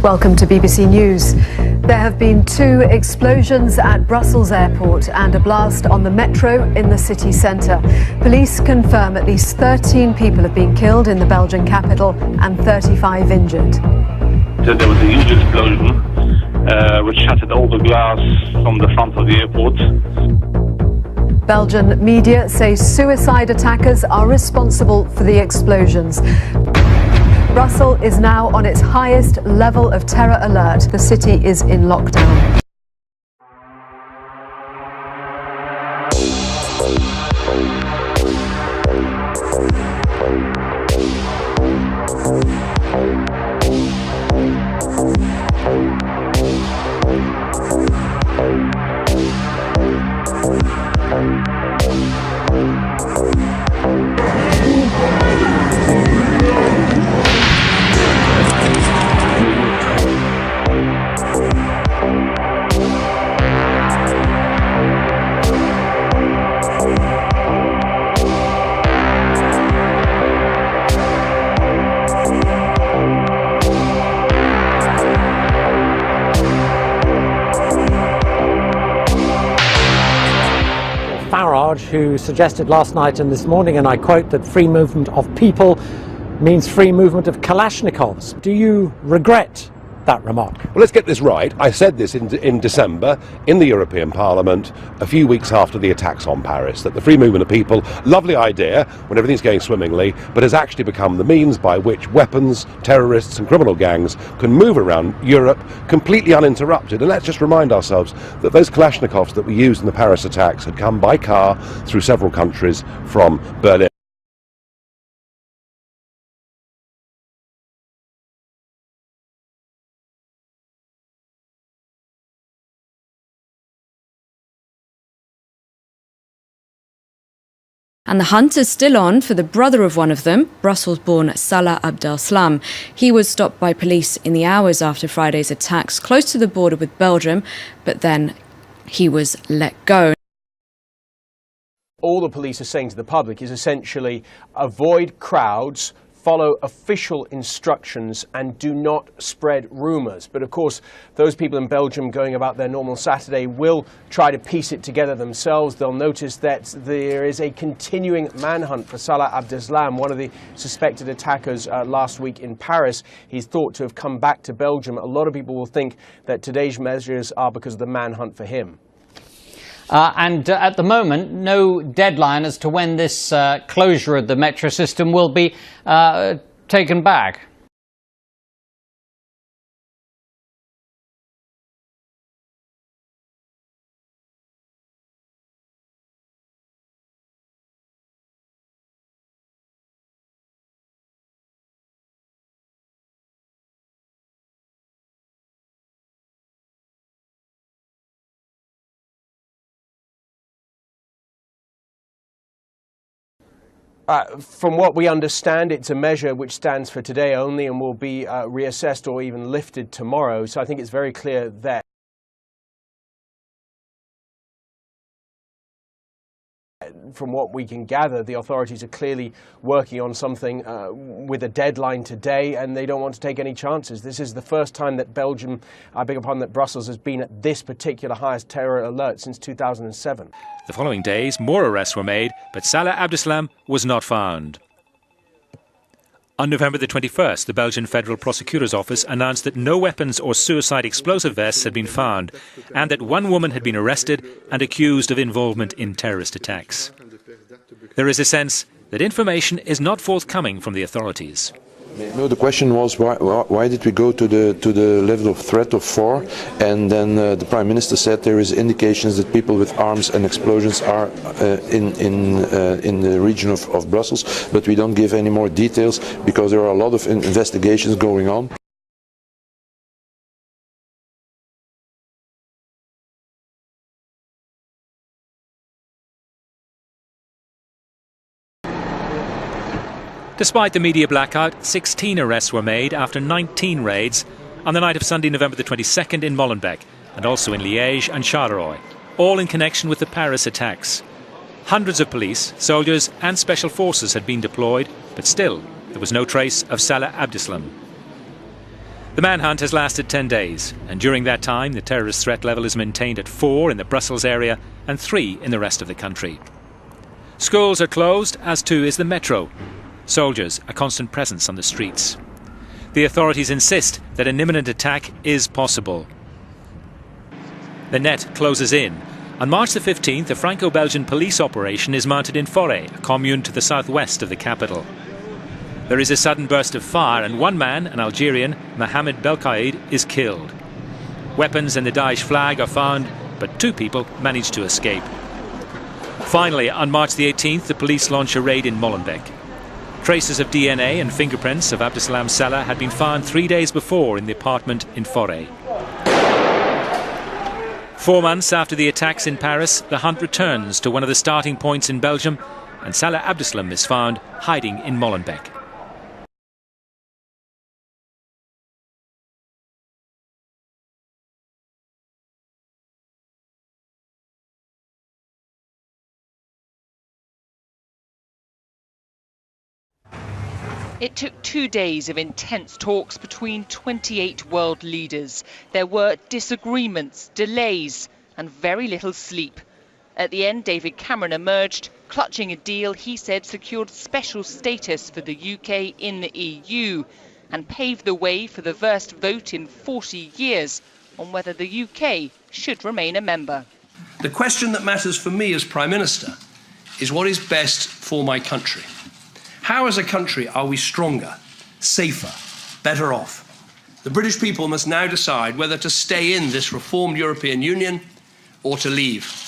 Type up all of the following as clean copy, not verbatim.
Welcome to BBC News. There have been 2 explosions at Brussels airport and a blast on the metro in the city centre. Police confirm at least 13 people have been killed in the Belgian capital and 35 injured. There was a huge explosion which shattered all the glass from the front of the airport. Belgian media say suicide attackers are responsible for the explosions. Brussels is now on its highest level of terror alert. The city is in lockdown. Who suggested last night and this morning, and I quote, that free movement of people means free movement of Kalashnikovs. Do you regret that remark? Well, let's get this right. I said this in December in the European Parliament a few weeks after the attacks on Paris, that the free movement of people, lovely idea when everything's going swimmingly, but has actually become the means by which weapons, terrorists and criminal gangs can move around Europe completely uninterrupted. And let's just remind ourselves that those Kalashnikovs that we used in the Paris attacks had come by car through several countries from Berlin. And the hunt is still on for the brother of one of them, Brussels-born Salah Abdeslam. He was stopped by police in the hours after Friday's attacks close to the border with Belgium, but then he was let go. All the police are saying to the public is essentially avoid crowds, follow official instructions and do not spread rumours. But of course, those people in Belgium going about their normal Saturday will try to piece it together themselves. They'll notice that there is a continuing manhunt for Salah Abdeslam, one of the suspected attackers last week in Paris. He's thought to have come back to Belgium. A lot of people will think that today's measures are because of the manhunt for him. And at the moment, no deadline as to when this closure of the metro system will be taken back. From what we understand, it's a measure which stands for today only and will be reassessed or even lifted tomorrow. So I think it's very clear that from what we can gather, the authorities are clearly working on something with a deadline today, and they don't want to take any chances. This is the first time that Belgium, I beg your pardon, that Brussels has been at this particular highest terror alert since 2007. The following days, more arrests were made, but Salah Abdeslam was not found. On November the 21st, the Belgian Federal Prosecutor's Office announced that no weapons or suicide explosive vests had been found, and that one woman had been arrested and accused of involvement in terrorist attacks. There is a sense that information is not forthcoming from the authorities. No, the question was why did we go to the level of threat of 4, and then the Prime Minister said there is indications that people with arms and explosions are in the region of Brussels, but we don't give any more details because there are a lot of investigations going on. Despite the media blackout, 16 arrests were made after 19 raids on the night of Sunday, November the 22nd in Molenbeek, and also in Liège and Charleroi, all in connection with the Paris attacks. Hundreds of police, soldiers and special forces had been deployed, but still there was no trace of Salah Abdeslam. The manhunt has lasted 10 days, and during that time the terrorist threat level is maintained at 4 in the Brussels area and 3 in the rest of the country. Schools are closed, as too is the metro. Soldiers, a constant presence on the streets. The authorities insist that an imminent attack is possible. The net closes in. On March the 15th, a Franco-Belgian police operation is mounted in Forêt, a commune to the southwest of the capital. There is a sudden burst of fire and one man, an Algerian, Mohamed Belkaid, is killed. Weapons and the Daesh flag are found, but 2 people manage to escape. Finally, on March the 18th, the police launch a raid in Molenbeek. Traces of DNA and fingerprints of Abdeslam Salah had been found 3 days before in the apartment in Forêt. 4 months after the attacks in Paris, the hunt returns to one of the starting points in Belgium, and Salah Abdeslam is found hiding in Molenbeek. It took 2 days of intense talks between 28 world leaders. There were disagreements, delays, and very little sleep. At the end, David Cameron emerged, clutching a deal he said secured special status for the UK in the EU and paved the way for the first vote in 40 years on whether the UK should remain a member. The question that matters for me as Prime Minister is what is best for my country. How as a country are we stronger, safer, better off? The British people must now decide whether to stay in this reformed European Union or to leave.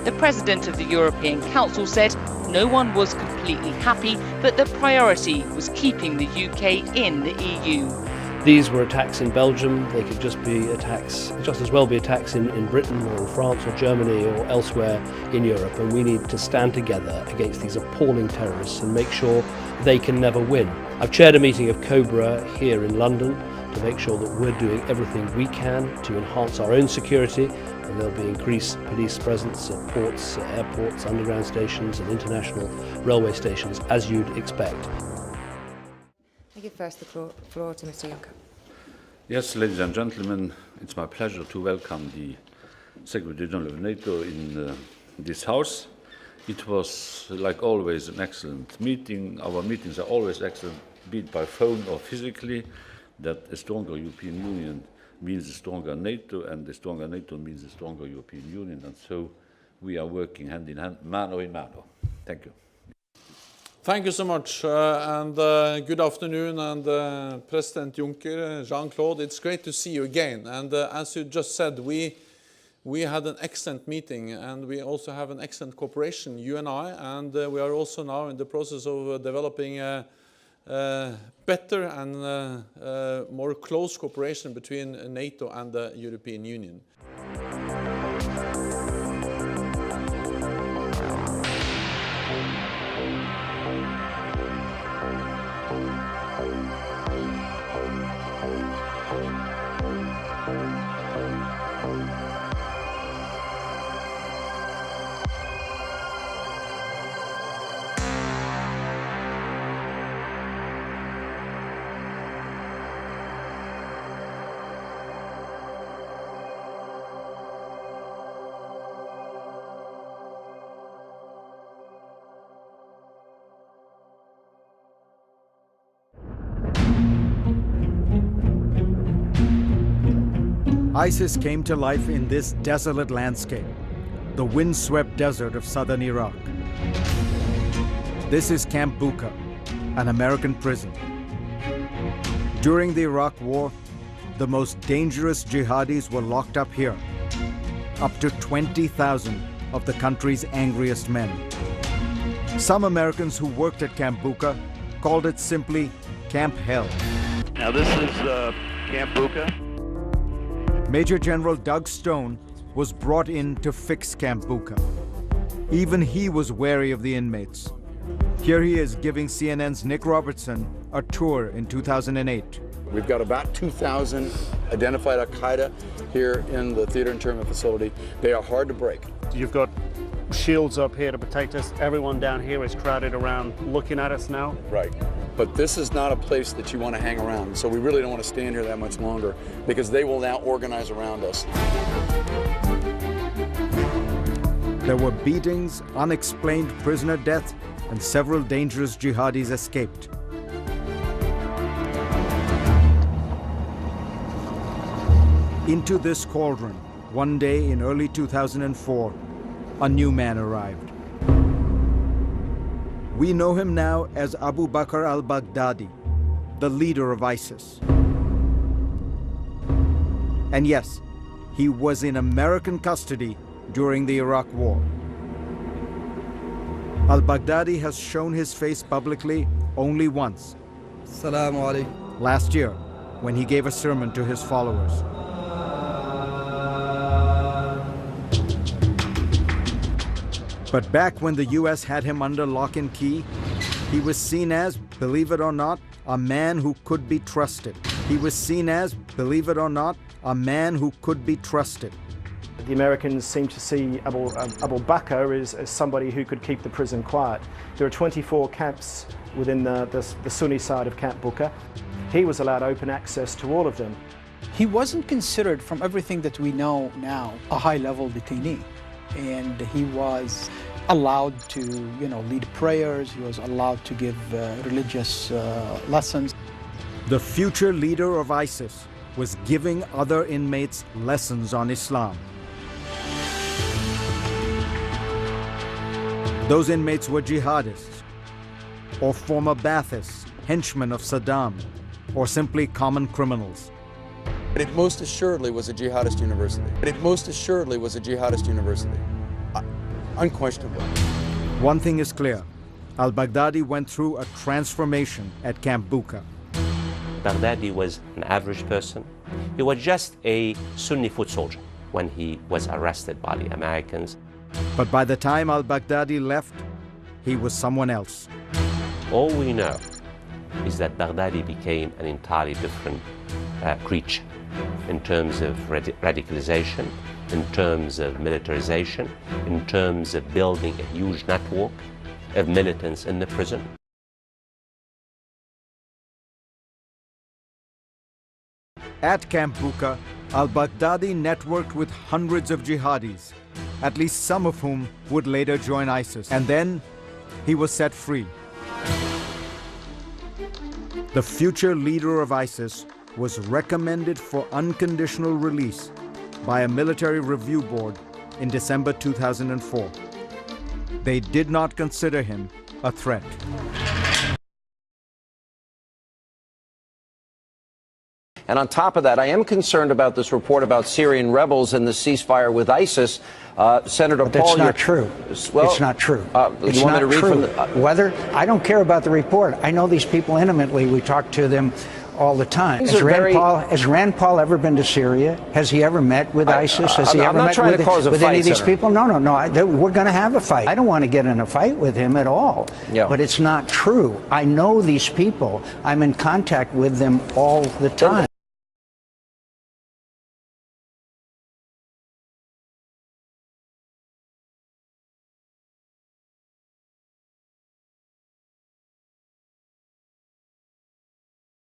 The President of the European Council said no one was completely happy, but the priority was keeping the UK in the EU. These were attacks in Belgium. They could just as well be attacks in Britain or in France or Germany or elsewhere in Europe, and we need to stand together against these appalling terrorists and make sure they can never win. I've chaired a meeting of Cobra here in London to make sure that we're doing everything we can to enhance our own security, and there'll be increased police presence at ports, airports, underground stations and international railway stations, as you'd expect. I give first the floor to Mr. Juncker. Yes, ladies and gentlemen, it's my pleasure to welcome the Secretary General of NATO in this House. It was, like always, an excellent meeting. Our meetings are always excellent, be it by phone or physically. That a stronger European Union means a stronger NATO, and a stronger NATO means a stronger European Union. And so we are working hand in hand, mano in mano. Thank you. Thank you so much, and good afternoon, and President Juncker, Jean-Claude, it's great to see you again. And as you just said, we had an excellent meeting, and we also have an excellent cooperation, you and I, and we are also now in the process of developing a better and more close cooperation between NATO and the European Union. ISIS came to life in this desolate landscape, the windswept desert of southern Iraq. This is Camp Bucca, an American prison. During the Iraq War, the most dangerous jihadis were locked up here, up to 20,000 of the country's angriest men. Some Americans who worked at Camp Bucca called it simply Camp Hell. Now this is Camp Bucca. Major General Doug Stone was brought in to fix Camp Bucca. Even he was wary of the inmates. Here he is giving CNN's Nick Robertson a tour in 2008. We've got about 2,000 identified Al-Qaeda here in the theater internment facility. They are hard to break. You've got shields up here to protect us. Everyone down here is crowded around looking at us now. Right. But this is not a place that you want to hang around. So we really don't want to stand here that much longer because they will now organize around us. There were beatings, unexplained prisoner death, and several dangerous jihadis escaped. Into this cauldron, one day in early 2004, a new man arrived. We know him now as Abu Bakr al-Baghdadi, the leader of ISIS. And yes, he was in American custody during the Iraq War. Al-Baghdadi has shown his face publicly only once. Assalamu alaikum. Last year, when he gave a sermon to his followers. But back when the US had him under lock and key, he was seen as, believe it or not, a man who could be trusted. He was seen as, believe it or not, a man who could be trusted. The Americans seem to see Abu Bakr as somebody who could keep the prison quiet. There are 24 camps within the Sunni side of Camp Bucca. He was allowed open access to all of them. He wasn't considered, from everything that we know now, a high-level detainee. And he was allowed to, lead prayers. He was allowed to give religious lessons. The future leader of ISIS was giving other inmates lessons on Islam. Those inmates were jihadists, or former Baathists, henchmen of Saddam, or simply common criminals. But it most assuredly was a jihadist university. Unquestionably. One thing is clear. Al-Baghdadi went through a transformation at Camp Bucca. Baghdadi was an average person. He was just a Sunni foot soldier when he was arrested by the Americans. But by the time al-Baghdadi left, he was someone else. All we know is that Baghdadi became an entirely different creature in terms of radicalization, in terms of militarization, in terms of building a huge network of militants in the prison. At Camp Bucca, al-Baghdadi networked with hundreds of jihadis, at least some of whom would later join ISIS. And then he was set free. The future leader of ISIS was recommended for unconditional release by a military review board in December 2004. They did not consider him a threat. And on top of that, I am concerned about this report about Syrian rebels and the ceasefire with ISIS. Senator but Paul, that's not true. Well, it's not true. It's you want not me to read true. From whether I don't care about the report. I know these people intimately. We talk to them all the time. Has Rand Paul ever been to Syria? Has he ever met with ISIS? Has he ever met with any of these people? No. We're going to have a fight. I don't want to get in a fight with him at all. Yeah. But it's not true. I know these people. I'm in contact with them all the time.